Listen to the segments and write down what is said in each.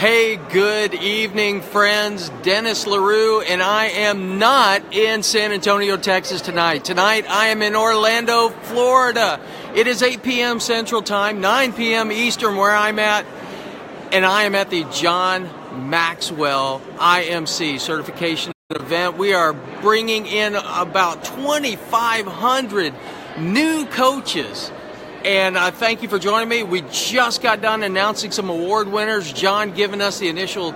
Hey, good evening, friends. Dennis LaRue, and I am not in San Antonio, Texas tonight. Tonight, I am in Orlando, Florida. It is 8 p.m. Central Time, 9 p.m. Eastern where I'm at, and I am at the John Maxwell IMC certification event. We are bringing in about 2,500 new coaches. And I thank you for joining me. We just got done announcing some award winners. John giving us the initial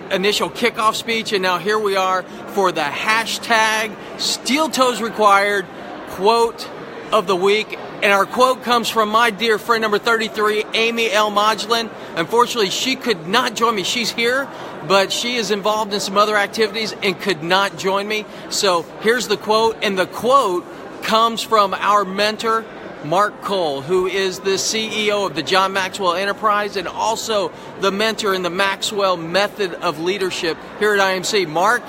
kickoff speech, and now here we are for the hashtag steeltoesrequired quote of the week. And our quote comes from my dear friend number 33, Amy L. Modulin. Unfortunately, she could not join me. She's here, but she is involved in some other activities and could not join me. So here's the quote, and the quote comes from our mentor, Mark Cole, who is the CEO of the John Maxwell Enterprise and also the mentor in the Maxwell method of leadership here at IMC. Mark,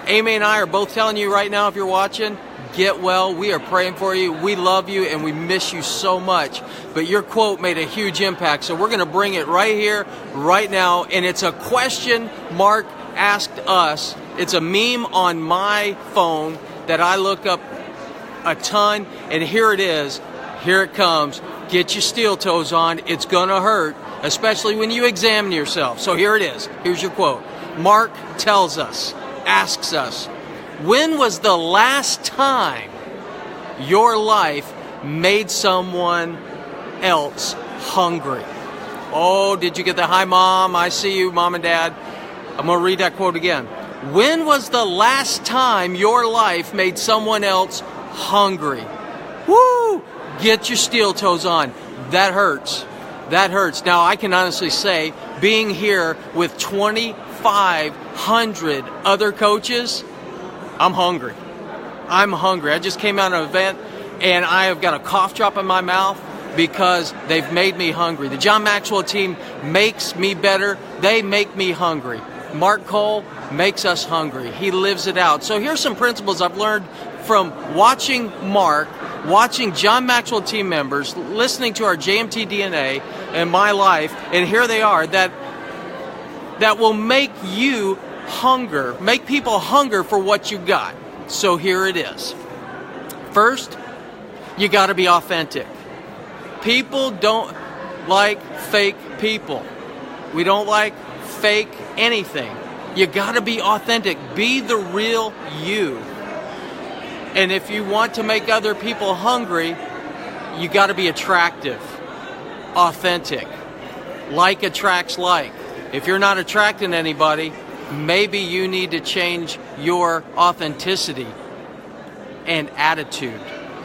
Amy, and I are both telling you right now, if you're watching, get well. We are praying for you. We love you, and we miss you so much. But your quote made a huge impact, so we're going to bring it right here, right now. And it's a question Mark asked us. It's a meme on my phone that I look up a ton, and here it is. Here it comes. Get your steel toes on. It's going to hurt, especially when you examine yourself. So here it is. Here's your quote. Mark asks us, when was the last time your life made someone else hungry? Oh, did you get that? Hi, Mom. I see you, Mom and Dad. I'm going to read that quote again. When was the last time your life made someone else hungry? Woo! Get your steel toes on. That hurts. That hurts. Now, I can honestly say, being here with 2,500 other coaches, I'm hungry. I'm hungry. I just came out of an event, and I have got a cough drop in my mouth because they've made me hungry. The John Maxwell team makes me better. They make me hungry. Mark Cole makes us hungry. He lives it out. So here's some principles I've learned from watching Mark, watching John Maxwell team members, listening to our JMT DNA and my life, and here they are, that will make you hunger, make people hunger for what you got. So here it is. First, you got to be authentic. People don't like fake people. We don't like fake anything. You got to be authentic. Be the real you. And if you want to make other people hungry, you got to be attractive, authentic. Like attracts like. If you're not attracting anybody, maybe you need to change your authenticity and attitude.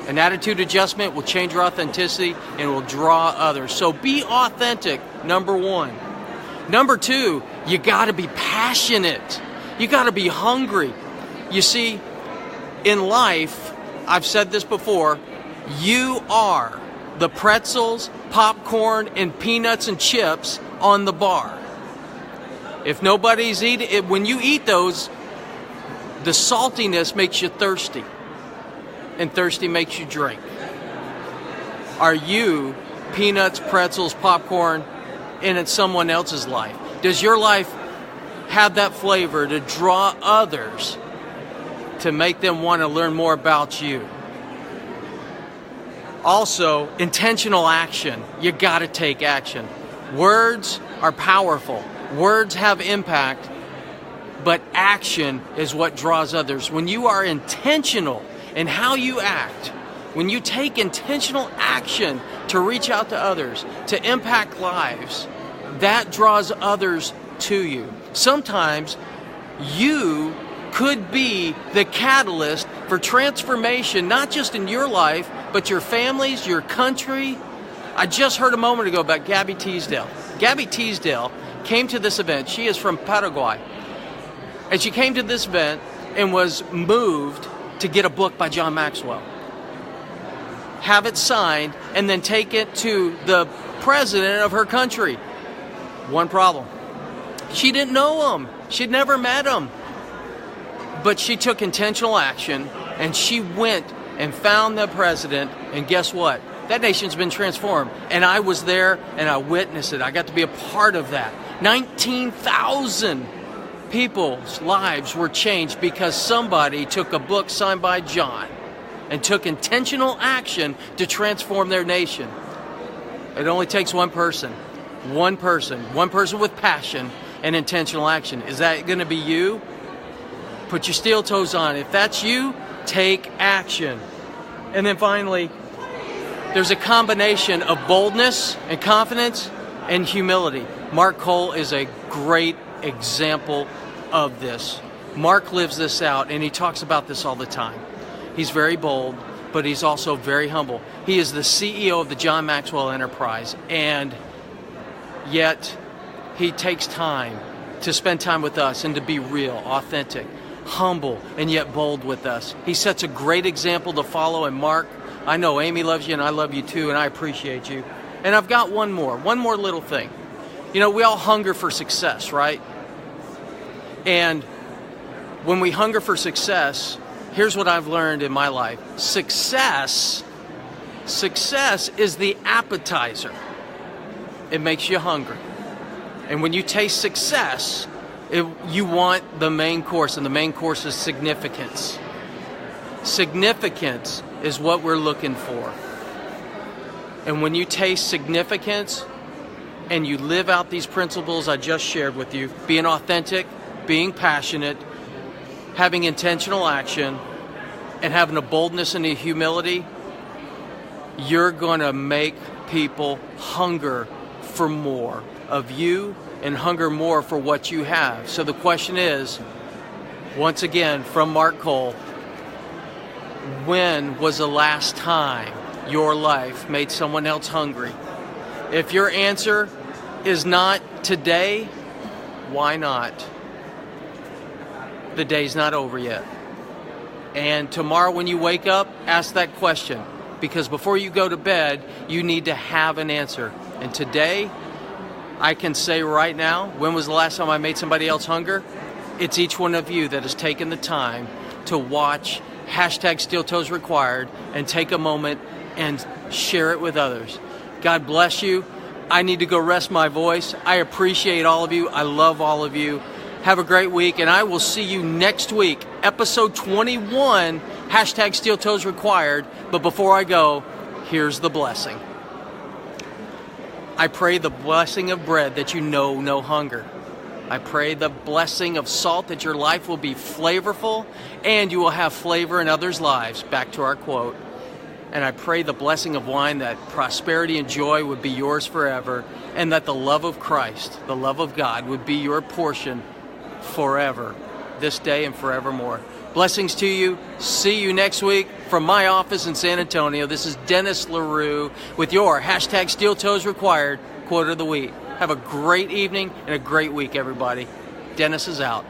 An attitude adjustment will change your authenticity and will draw others. So be authentic, number one. Number two, you got to be passionate. You got to be hungry. You see, in life, I've said this before, you are the pretzels, popcorn, and peanuts and chips on the bar. If nobody's eating it, when you eat those, the saltiness makes you thirsty, and thirsty makes you drink. Are you peanuts, pretzels, popcorn, in someone else's life? Does your life have that flavor to draw others, to make them want to learn more about you? Also, intentional action. You got to take action. Words are powerful. Words have impact, but action is what draws others. When you are intentional in how you act, when you take intentional action to reach out to others, to impact lives, that draws others to you. Sometimes you could be the catalyst for transformation, not just in your life, but your families, your country. I just heard a moment ago about Gabby Teasdale. Gabby Teasdale came to this event. She is from Paraguay. And she came to this event and was moved to get a book by John Maxwell, have it signed, and then take it to the president of her country. One problem. She didn't know him. She'd never met him. But she took intentional action, and she went and found the president, and guess what? that nation's been transformed. And I was there and I witnessed it. I got to be a part of that. 19,000 people's lives were changed because somebody took a book signed by John and took intentional action to transform their nation. It only takes one person with passion and intentional action. Is that going to be you? Put your steel toes on. If that's you, take action. And then finally, there's a combination of boldness and confidence and humility. Mark Cole is a great example of this. Mark lives this out, and he talks about this all the time. He's very bold, but he's also very humble. He is the CEO of the John Maxwell Enterprise, and yet he takes time to spend time with us and to be real, authentic, humble, and yet bold with us. He sets a great example to follow, and Mark, I know Amy loves you, and I love you too, and I appreciate you. And I've got one more little thing. You know, we all hunger for success, right? And when we hunger for success, here's what I've learned in my life. Success is the appetizer. It makes you hungry. And when you taste success, you want the main course, and the main course is significance. Significance is what we're looking for. And when you taste significance and you live out these principles I just shared with you, being authentic, being passionate, having intentional action, and having a boldness and a humility, you're going to make people hunger for more of you and hunger more for what you have. So the question is, once again, from Mark Cole, when was the last time your life made someone else hungry? If your answer is not today, why not? The day's not over yet. And tomorrow when you wake up, ask that question. Because before you go to bed, you need to have an answer. And today, I can say right now, when was the last time I made somebody else hunger? It's each one of you that has taken the time to watch #SteelToesRequired and take a moment and share it with others. God bless you. I need to go rest my voice. I appreciate all of you. I love all of you. Have a great week, and I will see you next week, episode 21, #SteelToesRequired. But before I go, here's the blessing. I pray the blessing of bread that you know no hunger. I pray the blessing of salt that your life will be flavorful and you will have flavor in others' lives. Back to our quote. And I pray the blessing of wine that prosperity and joy would be yours forever, and that the love of Christ, the love of God, would be your portion forever, this day and forevermore. Blessings to you. See you next week from my office in San Antonio. This is Dennis LaRue with your #SteelToesRequired quote of the week. Have a great evening and a great week, everybody. Dennis is out.